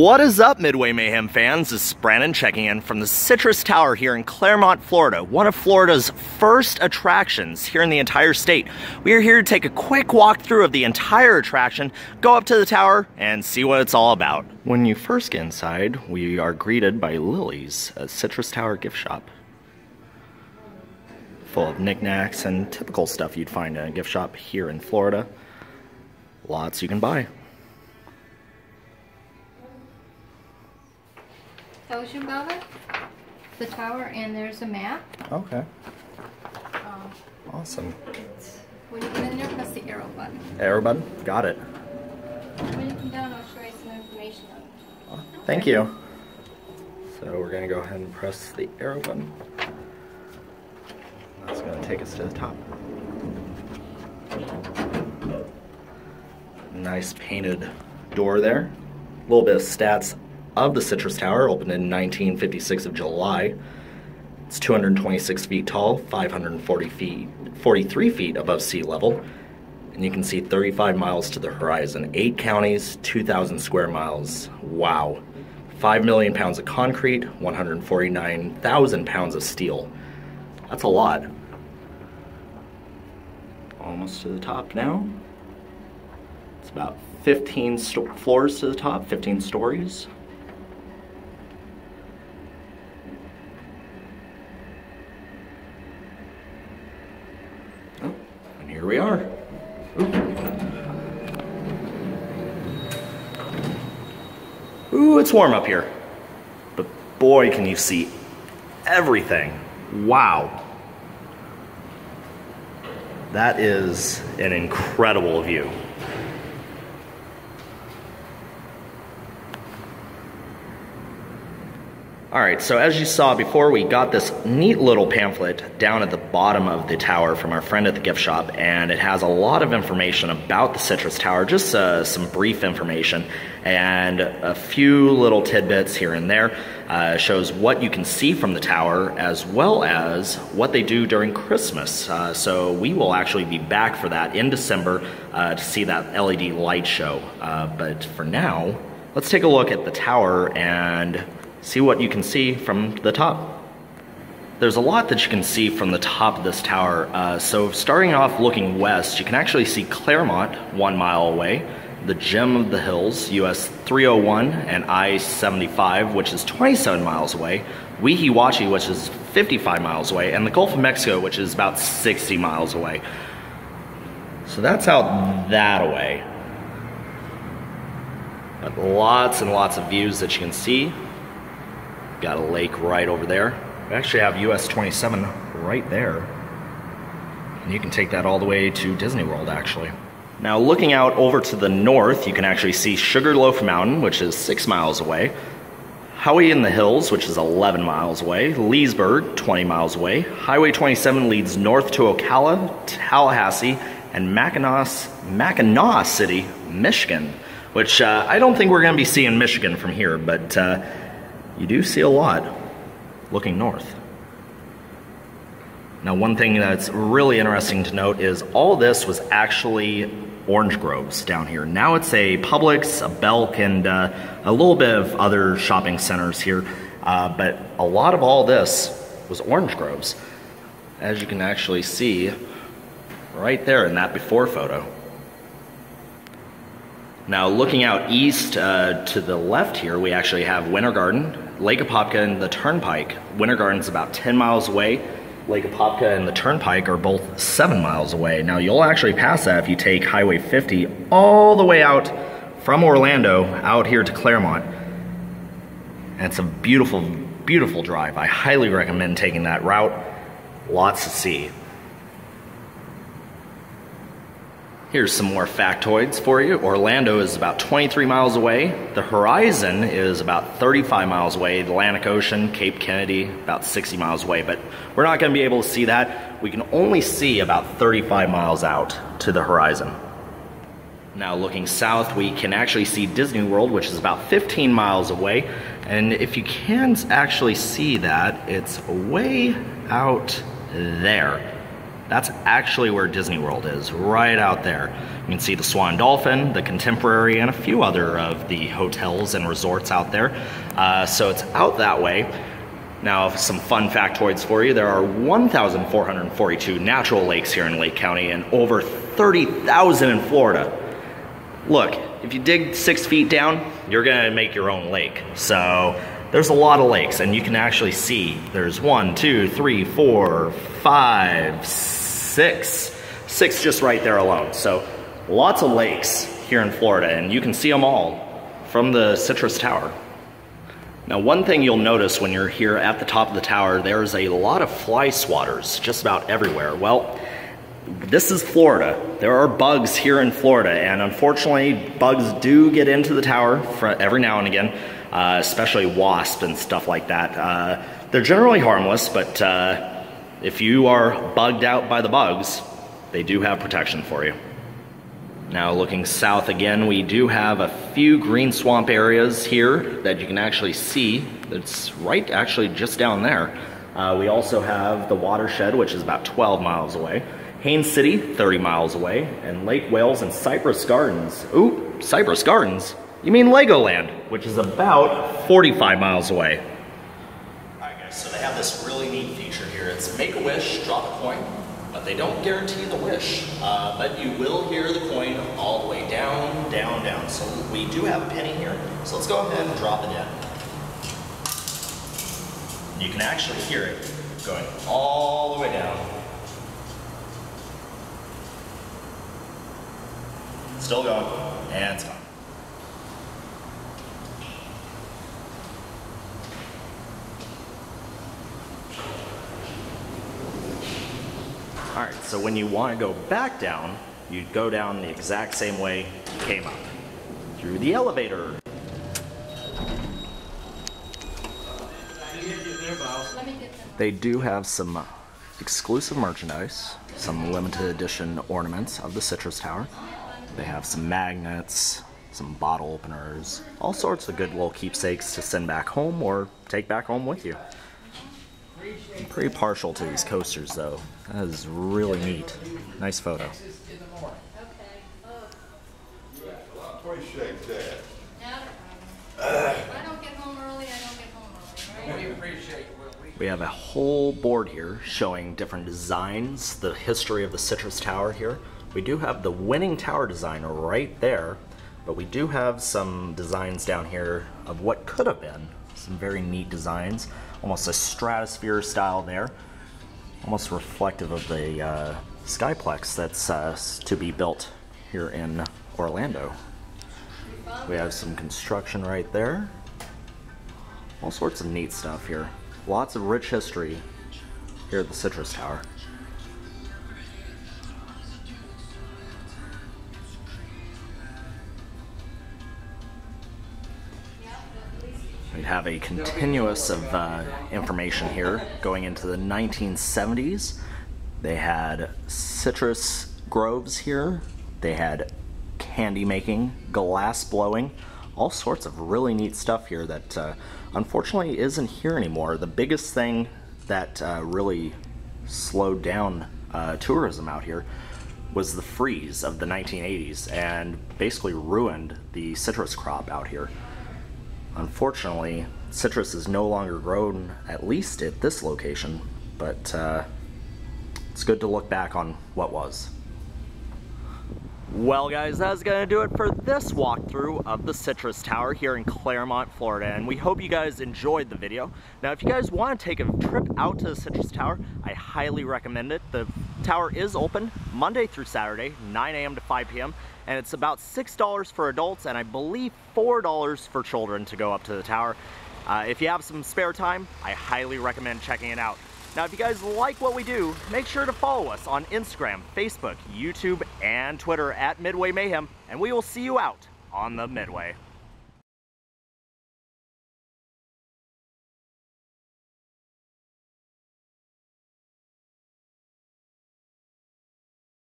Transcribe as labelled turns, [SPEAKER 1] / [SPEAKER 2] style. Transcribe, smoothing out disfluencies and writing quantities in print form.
[SPEAKER 1] What is up, Midway Mayhem fans? This is Brandon checking in from the Citrus Tower here in Claremont, Florida, one of Florida's first attractions here in the entire state. We are here to take a quick walkthrough of the entire attraction, go up to the tower, and see what it's all about. When you first get inside, we are greeted by Lily's, a Citrus Tower gift shop. Full of knickknacks and typical stuff you'd find in a gift shop here in Florida. Lots you can buy.
[SPEAKER 2] Tells you about it, the tower, and there's a map.
[SPEAKER 1] Okay. Awesome.
[SPEAKER 2] When you get in there, press the arrow button.
[SPEAKER 1] Arrow button? Got it.
[SPEAKER 2] When you come down, I'll show you some information on it.
[SPEAKER 1] Oh, thank you. So we're going to go ahead and press the arrow button. That's going to take us to the top. Nice painted door there. A little bit of stats of the Citrus Tower, opened in 1956 of July. It's 226 feet tall, 43 feet above sea level, and you can see 35 miles to the horizon. 8 counties, 2,000 square miles. Wow. 5 million pounds of concrete, 149,000 pounds of steel. That's a lot. Almost to the top now. It's about 15 floors to the top, 15 stories. Oh, and here we are. Ooh, it's warm up here. But boy, can you see everything. Wow. That is an incredible view. Alright, so as you saw before, we got this neat little pamphlet down at the bottom of the tower from our friend at the gift shop, and it has a lot of information about the Citrus Tower, just some brief information, and a few little tidbits here and there. Shows what you can see from the tower, as well as what they do during Christmas. So we will actually be back for that in December to see that LED light show. But for now, let's take a look at the tower and see what you can see from the top. There's a lot that you can see from the top of this tower. So starting off looking west, you can actually see Claremont 1 mile away, the Gem of the Hills, US 301 and I-75, which is 27 miles away, Weehewachee, which is 55 miles away, and the Gulf of Mexico, which is about 60 miles away. So that's out that way. But lots and lots of views that you can see. Got a lake right over there. We actually have US 27 right there. And you can take that all the way to Disney World, actually. Now looking out over to the north, you can actually see Sugarloaf Mountain, which is 6 miles away. Howie in the Hills, which is 11 miles away. Leesburg, 20 miles away. Highway 27 leads north to Ocala, Tallahassee, and Mackinac City, Michigan. Which I don't think we're going to be seeing Michigan from here, but you do see a lot looking north. Now, one thing that's really interesting to note is all this was actually orange groves down here. Now it's a Publix, a Belk, and a little bit of other shopping centers here. But a lot of all this was orange groves, as you can actually see right there in that before photo. Now looking out east to the left here, we actually have Winter Garden, Lake Apopka, and the Turnpike. Winter Garden's about 10 miles away. Lake Apopka and the Turnpike are both 7 miles away. Now you'll actually pass that if you take Highway 50 all the way out from Orlando out here to Claremont. And it's a beautiful, beautiful drive. I highly recommend taking that route. Lots to see. Here's some more factoids for you. Orlando is about 23 miles away. The horizon is about 35 miles away. Atlantic Ocean, Cape Kennedy, about 60 miles away. But we're not going to be able to see that. We can only see about 35 miles out to the horizon. Now looking south, we can actually see Disney World, which is about 15 miles away. And if you can actually see that, it's way out there. that's actually where Disney World is, right out there. You can see the Swan Dolphin, the Contemporary, and a few other of the hotels and resorts out there. So it's out that way. Now, some fun factoids for you. There are 1,442 natural lakes here in Lake County and over 30,000 in Florida. Look, if you dig 6 feet down, you're gonna make your own lake. So there's a lot of lakes, and you can actually see there's 1, 2, 3, 4, 5, 6. 6 just right there alone. So lots of lakes here in Florida, and you can see them all from the Citrus Tower. Now, one thing you'll notice when you're here at the top of the tower, there's a lot of fly swatters just about everywhere. Well, this is Florida. There are bugs here in Florida, and unfortunately, bugs do get into the tower every now and again, especially wasps and stuff like that. They're generally harmless, but if you are bugged out by the bugs, they do have protection for you. Now, looking south again, we do have a few green swamp areas here that you can actually see. It's right actually just down there. We also have the watershed, which is about 12 miles away. Haines City, 30 miles away, and Lake Wales and Cypress Gardens. Ooh, Cypress Gardens? You mean Legoland, which is about 45 miles away. Alright guys, so they have this really neat feature here. It's make a wish, drop a coin, but they don't guarantee the wish. But you will hear the coin all the way down, down, down. So we do have a penny here, so let's go ahead and drop it in. You can actually hear it going all the way down. Still going, and it's gone. Alright, so when you want to go back down, you go down the exact same way you came up. Through the elevator. They do have some exclusive merchandise, some limited edition ornaments of the Citrus Tower. They have some magnets, some bottle openers, all sorts of good little keepsakes to send back home or take back home with you. I'm pretty partial to these coasters though. That is really neat. Nice photo.
[SPEAKER 3] Appreciate that.
[SPEAKER 2] If I don't get home early, I don't get home early, right?
[SPEAKER 3] We appreciate
[SPEAKER 1] We have a whole board here showing different designs, the history of the Citrus Tower here. We do have the winning tower design right there, but we do have some designs down here of what could have been. Some very neat designs, almost a stratosphere style there, almost reflective of the Skyplex that's to be built here in Orlando. We have some construction right there. All sorts of neat stuff here. Lots of rich history here at the Citrus Tower. We have a continuous of information here going into the 1970s. They had citrus groves here. They had candy making, glass blowing, all sorts of really neat stuff here that unfortunately isn't here anymore. The biggest thing that really slowed down tourism out here was the freeze of the 1980s and basically ruined the citrus crop out here. Unfortunately, citrus is no longer grown, at least at this location, but it's good to look back on what was. Well guys, that's gonna do it for this walkthrough of the Citrus Tower here in Claremont, Florida, and we hope you guys enjoyed the video. Now if you guys want to take a trip out to the Citrus Tower, I highly recommend it. The tower is open Monday through Saturday, 9 a.m. to 5 p.m. and it's about $6 for adults and I believe $4 for children to go up to the tower. If you have some spare time, I highly recommend checking it out. Now, if you guys like what we do, make sure to follow us on Instagram, Facebook, YouTube, and Twitter at Midway Mayhem, and we will see you out on the Midway.